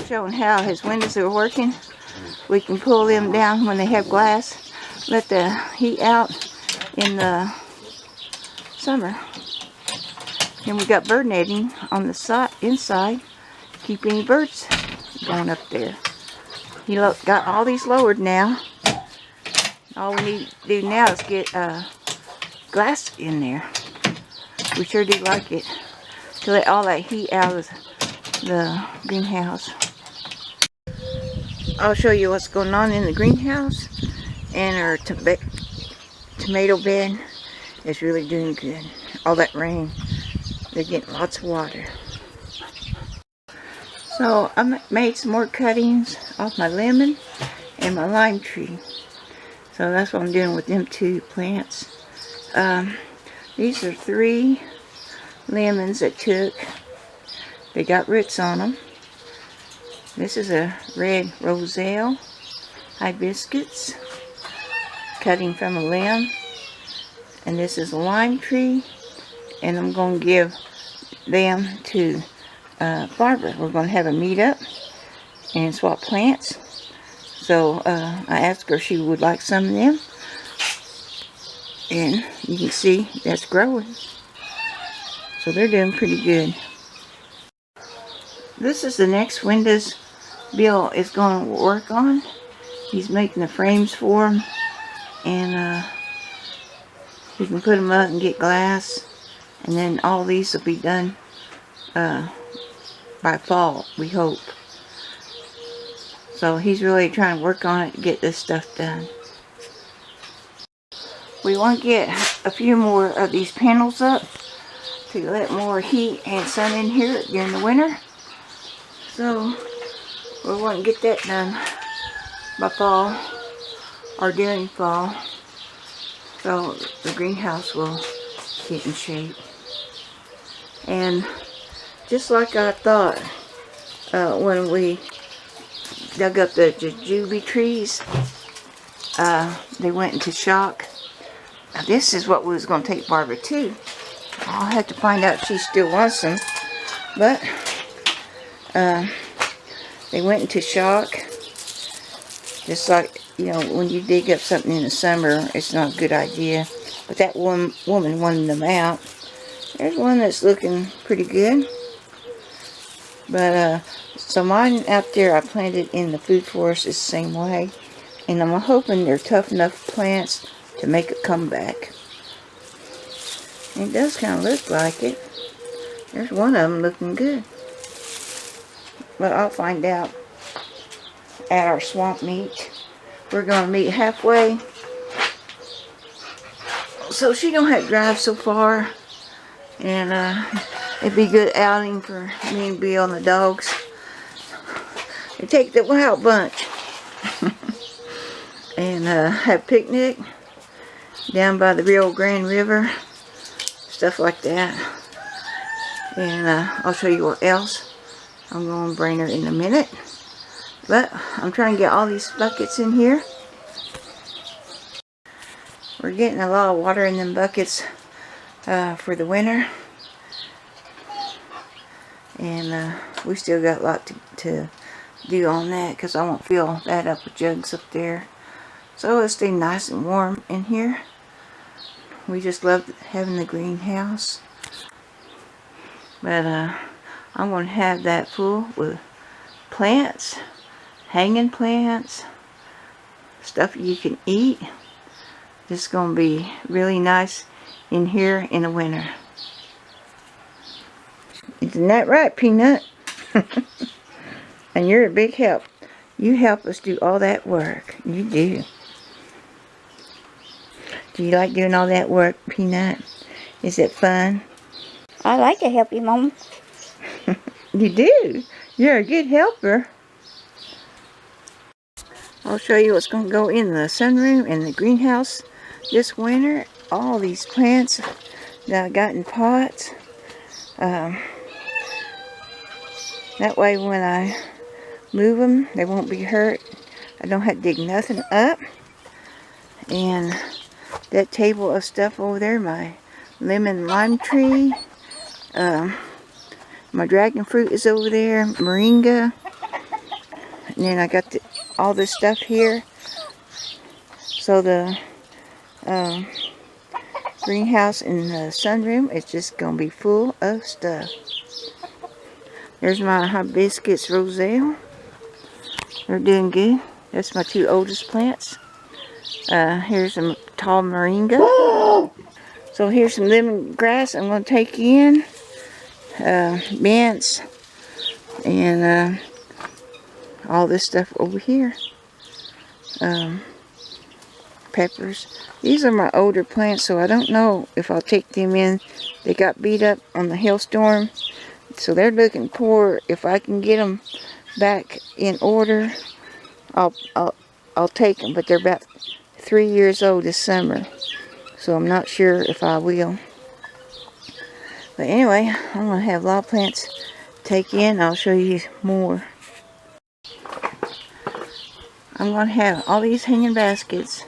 Showing how his windows are working. We can pull them down when they have glass. Let the heat out in the summer. And we got bird netting on the inside. Keep any birds going up there. He got all these lowered now. All we need to do now is get glass in there. We sure do like it to let all that heat out of the greenhouse. I'll show you what's going on in the greenhouse, and our tomato bed is really doing good. All that rain, they're getting lots of water. So I made some more cuttings off my lemon and my lime tree. So that's what I'm doing with them two plants. These are 3 lemons that took. They got roots on them. This is a red roselle hibiscus, cutting from a limb. And this is a lime tree. And I'm going to give them to Barbara. We're going to have a meet-up and swap plants. So I asked her if she would like some of them. And you can see that's growing. So they're doing pretty good. This is the next windows Bill is going to work on. He's making the frames for them. And he can put them up and get glass. And then all these will be done by fall, we hope. So he's really trying to work on it to get this stuff done. We want to get a few more of these panels up to let more heat and sun in here during the winter. So we want to get that done by fall or during fall, so the greenhouse will get in shape. And just like I thought, when we dug up the jujube trees, they went into shock. Now this is what we was going to take Barbara to. I'll have to find out if she still wants them. But they went into shock. Just like, you know, when you dig up something in the summer, it's not a good idea. But that woman wanted them out. There's one that's looking pretty good. But so mine out there I planted in the food forest is the same way. And I'm hoping they're tough enough plants to make a comeback. It does kind of look like it. There's one of them looking good. But I'll find out at our swamp meet. We're going to meet halfway, so she don't have to drive so far. And it'd be a good outing for me and Bill and the dogs. They take the wild bunch. And have a picnic down by the Rio Grande River. Stuff like that. And I'll show you what else. I'm going to bring her in a minute. But I'm trying to get all these buckets in here. We're getting a lot of water in them buckets for the winter. And we still got a lot to do on that, because I won't fill that up with jugs up there. So it'll stay nice and warm in here. We just love having the greenhouse. But I'm going to have that full with plants, hanging plants, stuff you can eat. This is going to be really nice in here in the winter. Isn't that right, Peanut? And you're a big help. You help us do all that work. You do. Do you like doing all that work, Peanut? Is it fun? I like to help you, Mom. You do. You're a good helper. I'll show you what's going to go in the sunroom and the greenhouse this winter. All these plants that I got in pots. That way when I move them, they won't be hurt. I don't have to dig nothing up. And that table of stuff over there, my lemon lime tree, My dragon fruit is over there, moringa. And then I got all this stuff here. So the greenhouse and the sunroom is just going to be full of stuff. There's my hibiscus roselle. They're doing good. That's my 2 oldest plants. Here's some tall moringa. So here's some lemongrass I'm going to take in. Mints. And all this stuff over here. Peppers. These are my older plants, so I don't know if I'll take them in. They got beat up on the hailstorm, so they're looking poor. If I can get them back in order, I'll take them. But they're about 3 years old this summer, so I'm not sure if I will. But anyway, I'm gonna have a lot of plants take in. I'll show you more. I'm gonna have all these hanging baskets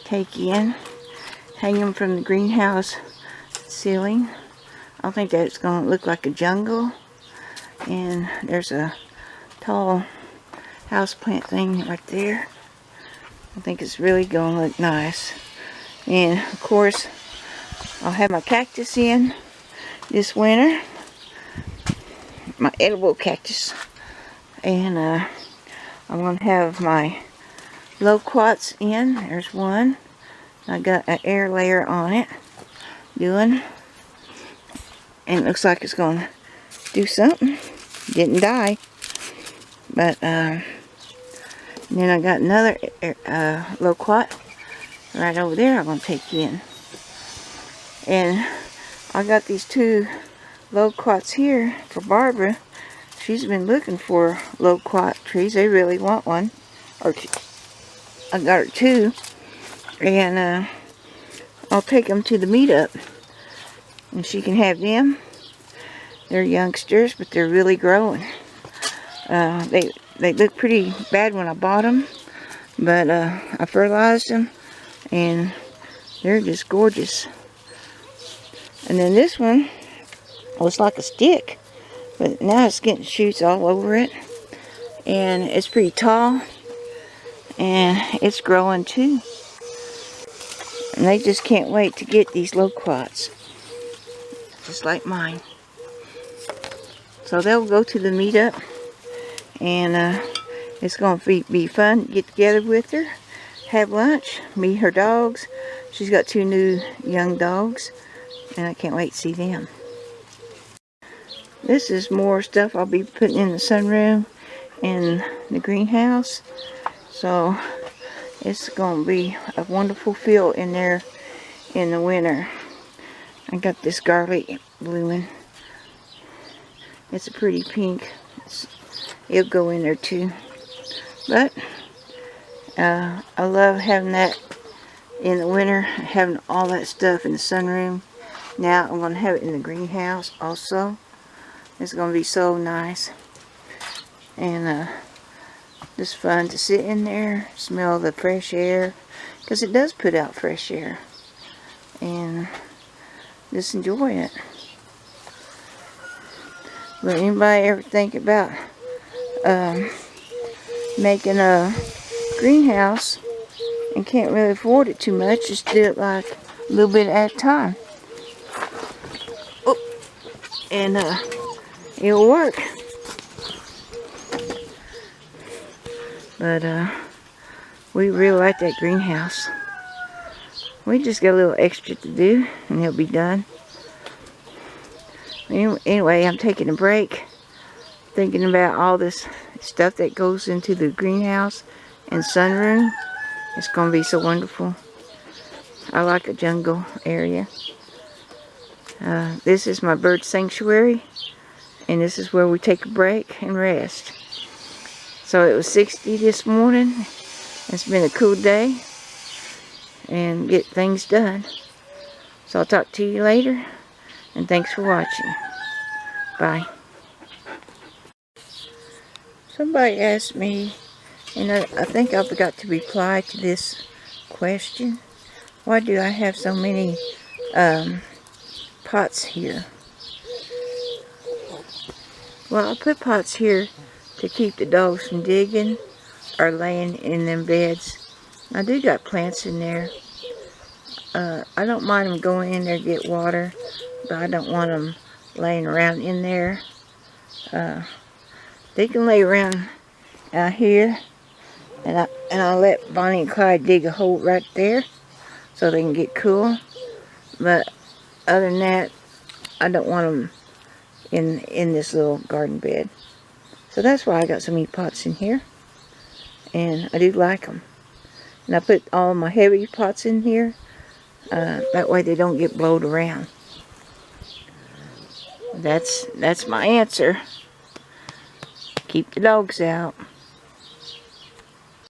take in, hang them from the greenhouse ceiling. I think that's going to look like a jungle. And there's a tall houseplant thing right there. I think it's really going to look nice. And of course, I'll have my cactus in this winter. My edible cactus. And I'm going to have my loquats in. There's one. I got an air layer on it doing, and it looks like it's going to do something. Didn't die. But then I got another loquat right over there I'm going to take in. And I got these 2 loquats here for Barbara. She's been looking for loquat trees. They really want one or two. I got her 2, and I'll take them to the meetup, and she can have them. They're youngsters, but they're really growing. They look pretty bad when I bought them, but I fertilized them, and they're just gorgeous. And then this one looks like a stick, but now it's getting shoots all over it, and it's pretty tall. And it's growing too. And they just can't wait to get these loquats. Just like mine. So they'll go to the meetup. And it's going to be fun to get together with her. Have lunch. Meet her dogs. She's got 2 new young dogs. And I can't wait to see them. This is more stuff I'll be putting in the sunroom and the greenhouse. So it's going to be a wonderful feel in there in the winter. I got this garlic blooming. It's a pretty pink. It'll go in there too. But I love having that in the winter, having all that stuff in the sunroom. Now I'm going to have it in the greenhouse also. It's going to be so nice. And just fun to sit in there, smell the fresh air, because it does put out fresh air, and just enjoy it. But anybody ever think about making a greenhouse and can't really afford it too much? Just do it like a little bit at a time. Oh, and it'll work. But we really like that greenhouse. We just got a little extra to do, and it'll be done. Anyway, I'm taking a break, thinking about all this stuff that goes into the greenhouse and sunroom. It's going to be so wonderful. I like a jungle area. This is my bird sanctuary, and this is where we take a break and rest. So it was 60 this morning. It's been a cool day, and get things done. So I'll talk to you later, and thanks for watching. Bye. Somebody asked me, and I think I forgot to reply to this question. Why do I have so many pots here? Well, I put pots here to keep the dogs from digging or laying in them beds. I do got plants in there. I don't mind them going in there to get water, but I don't want them laying around in there. They can lay around out here, and I'll let Bonnie and Clyde dig a hole right there so they can get cool. But other than that, I don't want them in this little garden bed. So that's why I got so many pots in here, and I do like them. And I put all my heavy pots in here. That way they don't get blowed around. That's my answer. Keep the dogs out.